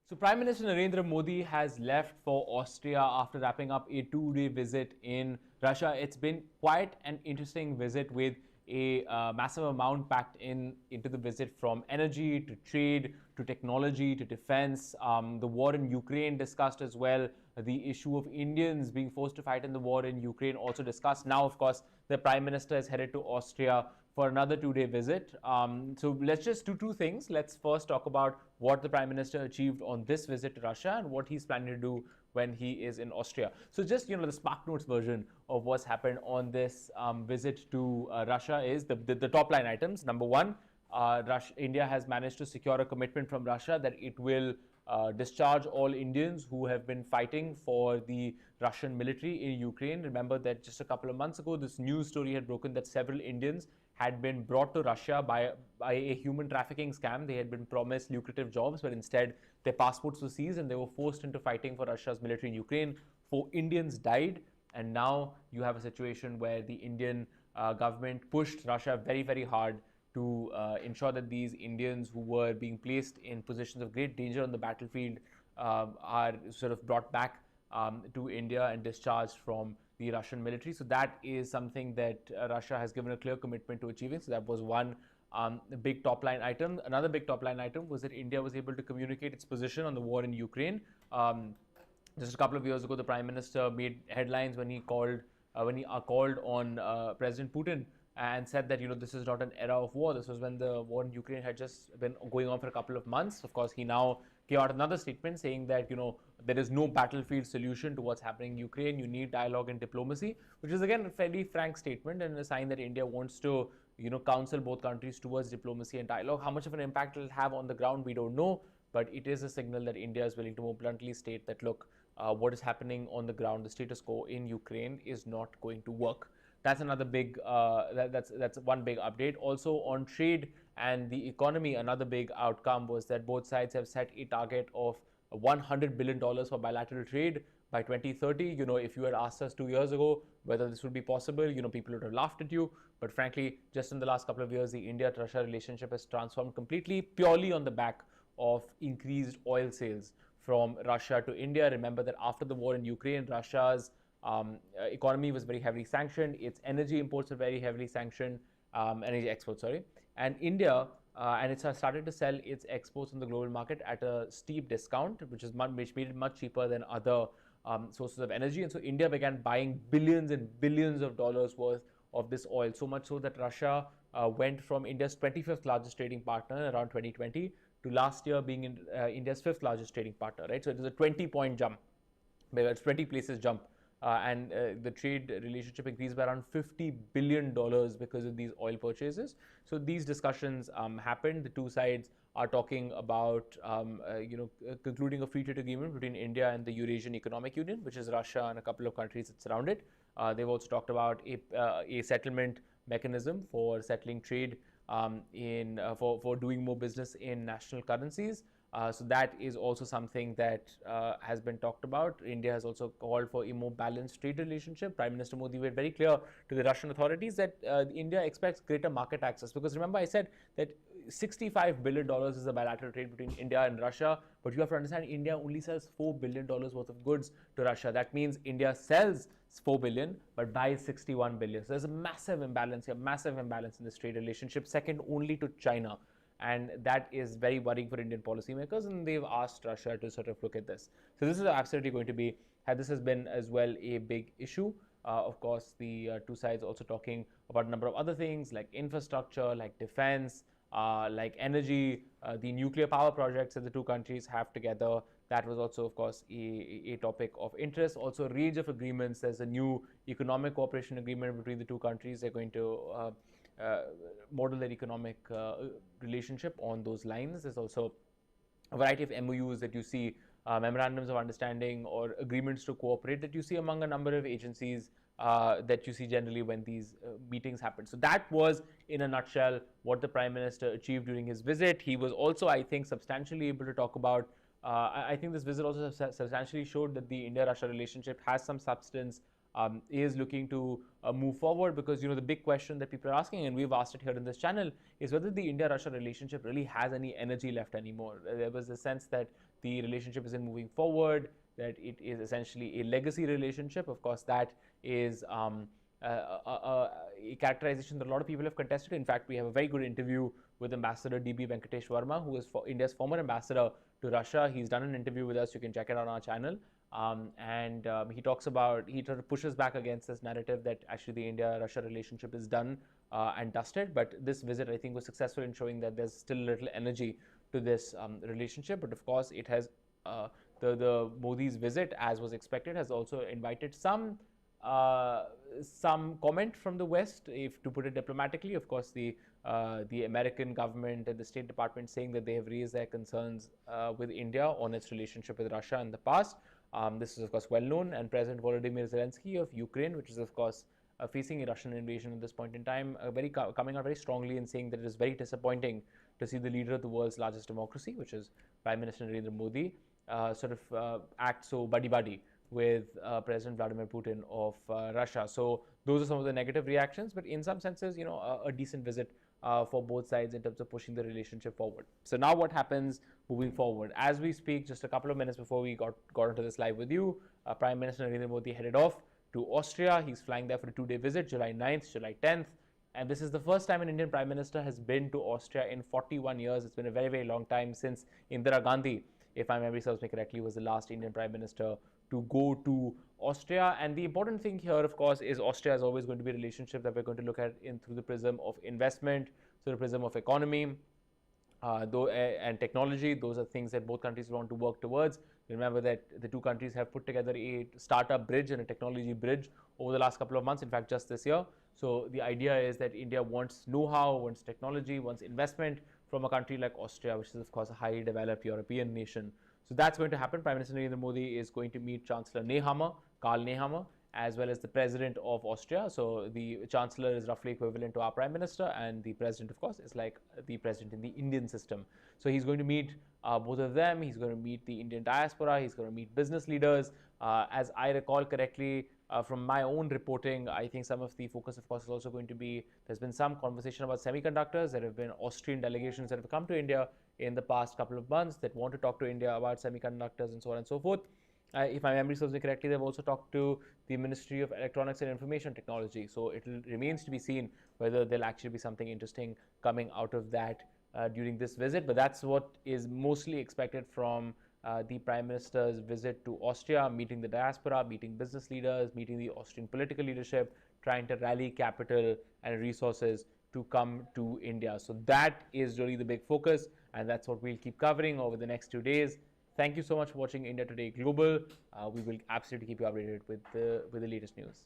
So Prime Minister Narendra Modi has left for Austria after wrapping up a two-day visit in Russia. It's been quite an interesting visit with a massive amount packed into the visit, from energy to trade to technology to defense. The war in Ukraine discussed as well. The issue of Indians being forced to fight in the war in Ukraine also discussed. Now, of course, the Prime Minister is headed to Austria for another two-day visit. So let's just do two things. Let's first talk about what the Prime Minister achieved on this visit to Russia and what he's planning to do when he is in Austria. So just, the Spark Notes version of what's happened on this visit to Russia is the top line items. Number one, India has managed to secure a commitment from Russia that it will discharge all Indians who have been fighting for the Russian military in Ukraine. Remember that just a couple of months ago, this news story had broken that several Indians had been brought to Russia by a human trafficking scam. They had been promised lucrative jobs, but instead their passports were seized and they were forced into fighting for Russia's military in Ukraine. 4 Indians died, and now you have a situation where the Indian government pushed Russia very, very hard to ensure that these Indians who were being placed in positions of great danger on the battlefield are sort of brought back to India and discharged from the Russian military. So that is something that Russia has given a clear commitment to achieving. So that was one big top line item. Another big top line item was that India was able to communicate its position on the war in Ukraine. Just a couple of years ago, the Prime Minister made headlines when he called on President Putin and said that this is not an era of war. This was when the war in Ukraine had just been going on for a couple of months. Of course, he now came out another statement saying that there is no battlefield solution to what's happening in Ukraine. You need dialogue and diplomacy, which is again a fairly frank statement and a sign that India wants to counsel both countries towards diplomacy and dialogue. How much of an impact it will have on the ground, we don't know, but it is a signal that India is willing to more bluntly state that, look, what is happening on the ground, the status quo in Ukraine is not going to work. That's another big. That's one big update. Also on trade and the economy, another big outcome was that both sides have set a target of $100 billion for bilateral trade by 2030. If you had asked us 2 years ago whether this would be possible, people would have laughed at you. But frankly, just in the last couple of years, the India-Russia relationship has transformed completely, purely on the back of increased oil sales from Russia to India. Remember that after the war in Ukraine, Russia's economy was very heavily sanctioned. Its energy imports were very heavily sanctioned, energy exports, and India, and it's started to sell its exports in the global market at a steep discount, which made it much cheaper than other sources of energy. And so India began buying billions and billions of dollars worth of this oil, so much so that Russia went from India's 25th largest trading partner around 2020 to last year being India's 5th largest trading partner, right? So it is a 20-point jump, it's 20 places jump. And the trade relationship increased by around $50 billion because of these oil purchases. So these discussions happened. The two sides are talking about concluding a free trade agreement between India and the Eurasian Economic Union, which is Russia and a couple of countries that surround it. They've also talked about a settlement mechanism for settling trade for doing more business in national currencies. So that is also something that has been talked about. India has also called for a more balanced trade relationship. Prime Minister Modi made very clear to the Russian authorities that India expects greater market access. Because remember, I said that $65 billion is the bilateral trade between India and Russia. But you have to understand, India only sells $4 billion worth of goods to Russia. That means India sells $4 billion but buys $61 billion. So there's a massive imbalance here, massive imbalance in this trade relationship, second only to China. And that is very worrying for Indian policymakers, and they've asked Russia to sort of look at this. So this is absolutely going to be, this has been as well a big issue. Of course, the two sides also talking about a number of other things like infrastructure, like defense, like energy, the nuclear power projects that the two countries have together. That was also, of course, a topic of interest. Also, a range of agreements. There's a new economic cooperation agreement between the two countries. They're going to model their economic relationship on those lines. There's also a variety of MOUs that you see, memorandums of understanding or agreements to cooperate that you see among a number of agencies that you see generally when these meetings happen. So that was, in a nutshell, what the Prime Minister achieved during his visit. He was also, I think, substantially able to talk about, I think this visit also substantially showed that the India-Russia relationship has some substance, is looking to move forward, because the big question that people are asking, and we've asked it here in this channel, is whether the India-Russia relationship really has any energy left anymore. There was a sense that the relationship isn't moving forward, that it is essentially a legacy relationship. Of course, that is a characterization that a lot of people have contested. In fact, we have a very good interview with Ambassador D.B. Venkatesh Verma, who is India's former ambassador to Russia. He's done an interview with us. You can check it out on our channel. He talks about, he sort of pushes back against this narrative that actually the India-Russia relationship is done and dusted. But this visit, I think, was successful in showing that there's still a little energy to this relationship. But of course, it has the Modi's visit, as was expected, has also invited some comment from the West, if to put it diplomatically. Of course, the American government and the State Department saying that they have raised their concerns with India on its relationship with Russia in the past. This is, of course, well known. And President Volodymyr Zelensky of Ukraine, which is, of course, facing a Russian invasion at this point in time, coming out very strongly and saying that it is very disappointing to see the leader of the world's largest democracy, which is Prime Minister Narendra Modi, act so buddy-buddy with President Vladimir Putin of Russia. So those are some of the negative reactions, but in some senses, a decent visit for both sides in terms of pushing the relationship forward. So now what happens moving forward? As we speak, just a couple of minutes before we got into this live with you, Prime Minister Narendra Modi headed off to Austria. He's flying there for a 2-day visit, July 9th, July 10th. And this is the first time an Indian Prime Minister has been to Austria in 41 years. It's been a very, very long time since Indira Gandhi, if my memory serves me correctly, was the last Indian Prime Minister to go to Austria. And the important thing here, of course, is Austria is always going to be a relationship that we're going to look at through the prism of investment, through the prism of economy, and technology. Those are things that both countries want to work towards. Remember that the two countries have put together a startup bridge and a technology bridge over the last couple of months, in fact, just this year. So the idea is that India wants know-how, wants technology, wants investment from a country like Austria, which is, of course, a highly developed European nation. So that's going to happen. Prime Minister Narendra Modi is going to meet Chancellor Karl Nehammer, as well as the President of Austria. So the Chancellor is roughly equivalent to our Prime Minister, and the President, of course, is like the President in the Indian system. So he's going to meet both of them. He's going to meet the Indian diaspora. He's going to meet business leaders. As I recall correctly, from my own reporting, I think some of the focus, of course, is also going to be, there's been some conversation about semiconductors. There have been Austrian delegations that have come to India in the past couple of months that want to talk to India about semiconductors and so on and so forth. If my memory serves me correctly, they've also talked to the Ministry of Electronics and Information Technology. So it remains to be seen whether there'll actually be something interesting coming out of that during this visit. But that's what is mostly expected from the Prime Minister's visit to Austria, meeting the diaspora, meeting business leaders, meeting the Austrian political leadership, trying to rally capital and resources to come to India. So that is really the big focus, and that's what we'll keep covering over the next 2 days. Thank you so much for watching India Today Global. We will absolutely keep you updated with the latest news.